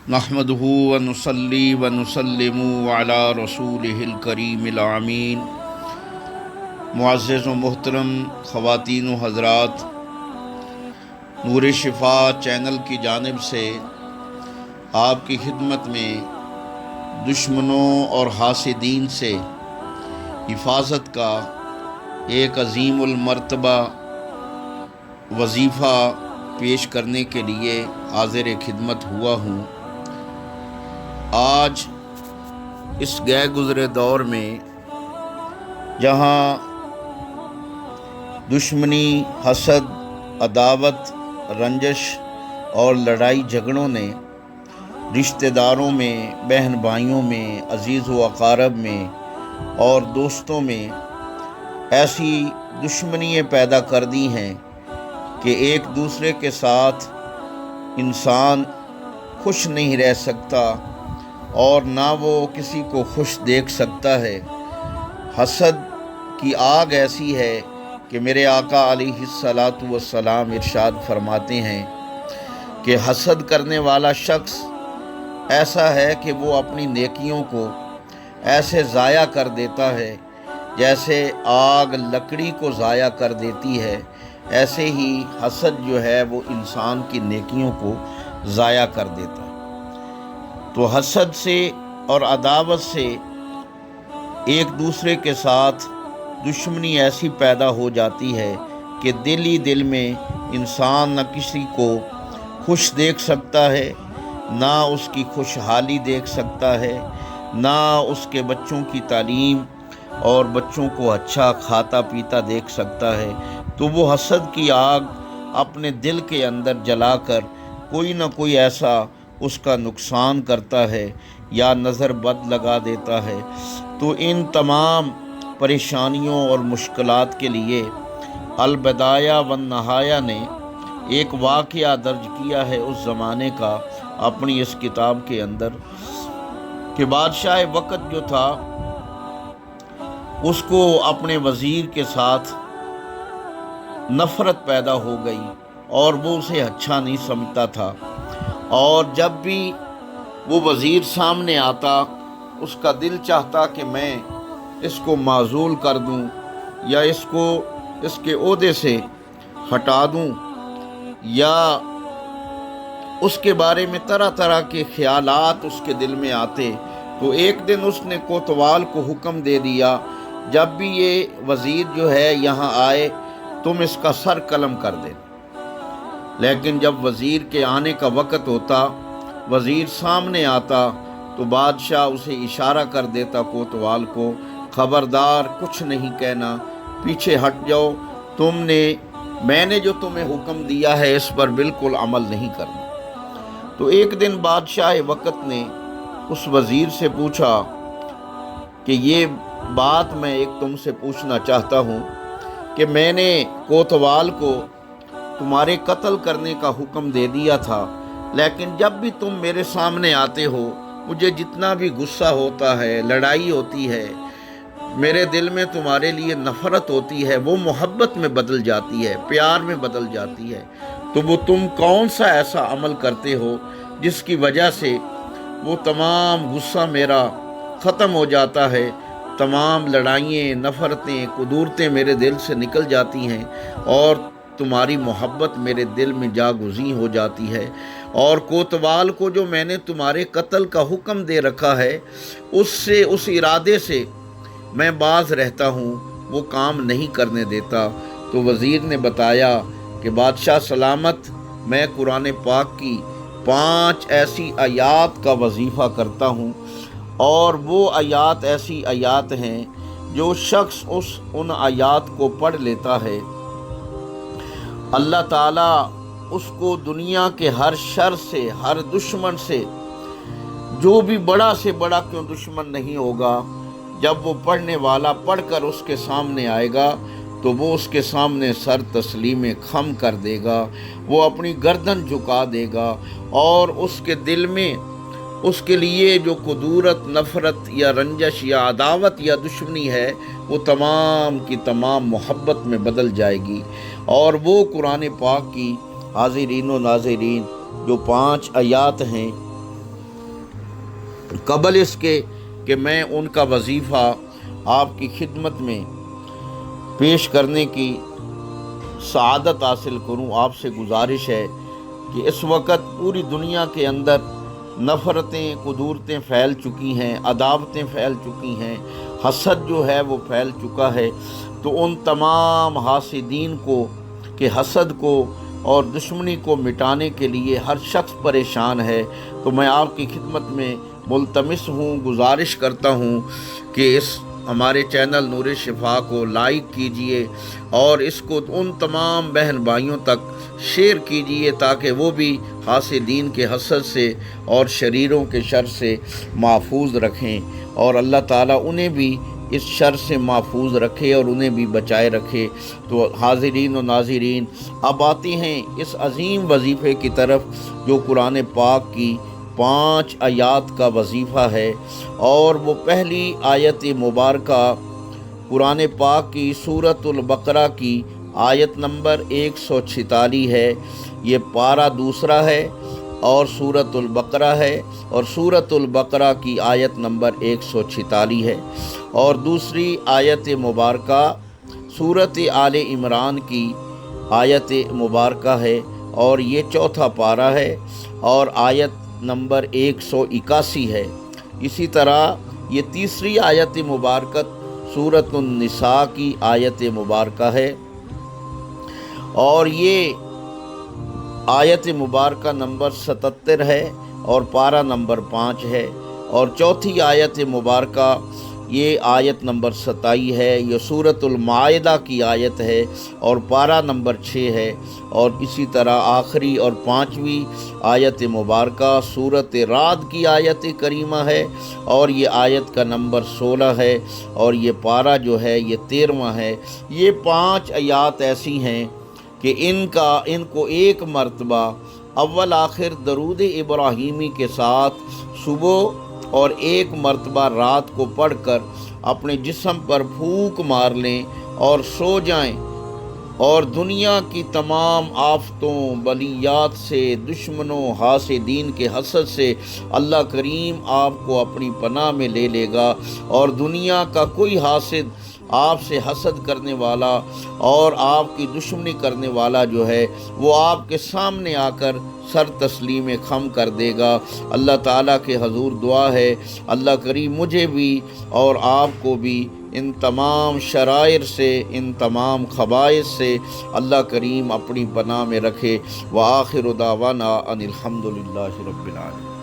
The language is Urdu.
نحمدہ و نصلی و نسلم علی رسولہ الکریم الامین۔ معزز و محترم خواتین و حضرات، نور شفا چینل کی جانب سے آپ کی خدمت میں دشمنوں اور حاسدین سے حفاظت کا ایک عظیم المرتبہ وظیفہ پیش کرنے کے لیے حاضر خدمت ہوا ہوں۔ آج اس گئے گزرے دور میں جہاں دشمنی، حسد، عداوت، رنجش اور لڑائی جھگڑوں نے رشتہ داروں میں، بہن بھائیوں میں، عزیز و اقارب میں اور دوستوں میں ایسی دشمنیاں پیدا کر دی ہیں کہ ایک دوسرے کے ساتھ انسان خوش نہیں رہ سکتا اور نہ وہ کسی کو خوش دیکھ سکتا ہے۔ حسد کی آگ ایسی ہے کہ میرے آقا علیہ الصلاۃ والسلام ارشاد فرماتے ہیں کہ حسد کرنے والا شخص ایسا ہے کہ وہ اپنی نیکیوں کو ایسے ضائع کر دیتا ہے جیسے آگ لکڑی کو ضائع کر دیتی ہے، ایسے ہی حسد جو ہے وہ انسان کی نیکیوں کو ضائع کر دیتا ہے۔ تو حسد سے اور عداوت سے ایک دوسرے کے ساتھ دشمنی ایسی پیدا ہو جاتی ہے کہ دل ہی دل میں انسان نہ کسی کو خوش دیکھ سکتا ہے، نہ اس کی خوشحالی دیکھ سکتا ہے، نہ اس کے بچوں کی تعلیم اور بچوں کو اچھا کھاتا پیتا دیکھ سکتا ہے۔ تو وہ حسد کی آگ اپنے دل کے اندر جلا کر کوئی نہ کوئی ایسا اس کا نقصان کرتا ہے یا نظر بد لگا دیتا ہے۔ تو ان تمام پریشانیوں اور مشکلات کے لیے البدایہ والنہایہ نے ایک واقعہ درج کیا ہے اس زمانے کا اپنی اس کتاب کے اندر، کہ بادشاہ وقت جو تھا اس کو اپنے وزیر کے ساتھ نفرت پیدا ہو گئی اور وہ اسے اچھا نہیں سمجھتا تھا، اور جب بھی وہ وزیر سامنے آتا اس کا دل چاہتا کہ میں اس کو معزول کر دوں یا اس کو اس کے عہدے سے ہٹا دوں، یا اس کے بارے میں طرح طرح کے خیالات اس کے دل میں آتے۔ تو ایک دن اس نے کوتوال کو حکم دے دیا، جب بھی یہ وزیر جو ہے یہاں آئے تم اس کا سر قلم کر دے۔ لیکن جب وزیر کے آنے کا وقت ہوتا، وزیر سامنے آتا تو بادشاہ اسے اشارہ کر دیتا کوتوال کو، خبردار کچھ نہیں کہنا، پیچھے ہٹ جاؤ، میں نے جو تمہیں حکم دیا ہے اس پر بالکل عمل نہیں کرنا۔ تو ایک دن بادشاہ وقت نے اس وزیر سے پوچھا کہ یہ بات میں ایک تم سے پوچھنا چاہتا ہوں کہ میں نے کوتوال کو تمہارے قتل کرنے کا حکم دے دیا تھا، لیکن جب بھی تم میرے سامنے آتے ہو مجھے جتنا بھی غصہ ہوتا ہے، لڑائی ہوتی ہے، میرے دل میں تمہارے لیے نفرت ہوتی ہے، وہ محبت میں بدل جاتی ہے، پیار میں بدل جاتی ہے۔ تو وہ تم کون سا ایسا عمل کرتے ہو جس کی وجہ سے وہ تمام غصہ میرا ختم ہو جاتا ہے، تمام لڑائیاں، نفرتیں، قدورتیں میرے دل سے نکل جاتی ہیں اور تمہاری محبت میرے دل میں جاگزیں ہو جاتی ہے، اور کوتوال کو جو میں نے تمہارے قتل کا حکم دے رکھا ہے اس ارادے سے میں باز رہتا ہوں، وہ کام نہیں کرنے دیتا۔ تو وزیر نے بتایا کہ بادشاہ سلامت، میں قرآن پاک کی 5 ایسی آیات کا وظیفہ کرتا ہوں، اور وہ آیات ایسی آیات ہیں جو شخص ان آیات کو پڑھ لیتا ہے اللہ تعالیٰ اس کو دنیا کے ہر شر سے، ہر دشمن سے، جو بھی بڑا سے بڑا کیوں دشمن نہیں ہوگا، جب وہ پڑھنے والا پڑھ کر اس کے سامنے آئے گا تو وہ اس کے سامنے سر تسلیم خم کر دے گا، وہ اپنی گردن جھکا دے گا، اور اس کے دل میں اس کے لیے جو قدورت، نفرت یا رنجش یا عداوت یا دشمنی ہے وہ تمام کی تمام محبت میں بدل جائے گی۔ اور وہ قرآن پاک کی حاضرین و ناظرین جو 5 آیات ہیں قبل اس کے کہ میں ان کا وظیفہ آپ کی خدمت میں پیش کرنے کی سعادت حاصل کروں، آپ سے گزارش ہے کہ اس وقت پوری دنیا کے اندر نفرتیں، قدورتیں پھیل چکی ہیں، عداوتیں پھیل چکی ہیں، حسد جو ہے وہ پھیل چکا ہے۔ تو ان تمام حاسدین کو کہ حسد کو اور دشمنی کو مٹانے کے لیے ہر شخص پریشان ہے۔ تو میں آپ کی خدمت میں ملتمس ہوں، گزارش کرتا ہوں کہ اس ہمارے چینل نور شفا کو لائک کیجئے اور اس کو ان تمام بہن بھائیوں تک شیئر کیجئے تاکہ وہ بھی حاسدین کے حسد سے اور شریروں کے شر سے محفوظ رکھیں، اور اللہ تعالیٰ انہیں بھی اس شر سے محفوظ رکھے اور انہیں بھی بچائے رکھے۔ تو حاضرین و ناظرین، اب آتے ہیں اس عظیم وظیفے کی طرف جو قرآن پاک کی 5 آیات کا وظیفہ ہے، اور وہ پہلی آیت مبارکہ قرآن پاک کی سورۃ البقرہ کی آیت نمبر 146 ہے۔ یہ پارہ دوسرا ہے اور سورۃ البقرہ ہے، اور سورۃ البقرہ کی آیت نمبر 146 ہے، اور دوسری آیت مبارکہ سورۃ آل عمران کی آیت مبارکہ ہے، اور یہ چوتھا پارہ ہے اور آیت نمبر 181 ہے۔ اسی طرح یہ تیسری آیت مبارکہ سورۃ النساء کی آیت مبارکہ ہے، اور یہ آیت مبارکہ نمبر 77 ہے اور پارہ نمبر 5 ہے، اور چوتھی آیت مبارکہ یہ آیت نمبر 27 ہے۔ یہ سورۃ المائدہ کی آیت ہے اور پارہ نمبر 6 ہے، اور اسی طرح آخری اور 5ویں آیت مبارکہ سورۃ رعد کی آیت کریمہ ہے، اور یہ آیت کا نمبر 16 ہے، اور یہ پارہ جو ہے یہ 13واں ہے۔ یہ 5 آیات ایسی ہیں کہ ان کو ایک مرتبہ اول آخر درود ابراہیمی کے ساتھ صبح اور ایک مرتبہ رات کو پڑھ کر اپنے جسم پر پھونک مار لیں اور سو جائیں، اور دنیا کی تمام آفتوں، بلیات سے، دشمنوں، حاسدین کے حسد سے اللہ کریم آپ کو اپنی پناہ میں لے لے گا، اور دنیا کا کوئی حاسد آپ سے حسد کرنے والا اور آپ کی دشمنی کرنے والا جو ہے وہ آپ کے سامنے آ کر سر تسلیم خم کر دے گا۔ اللہ تعالیٰ کے حضور دعا ہے اللہ کریم مجھے بھی اور آپ کو بھی ان تمام شرائر سے، ان تمام خبائث سے اللہ کریم اپنی پناہ میں رکھے۔ وآخر دعوانا ان الحمد للہ رب العالمین۔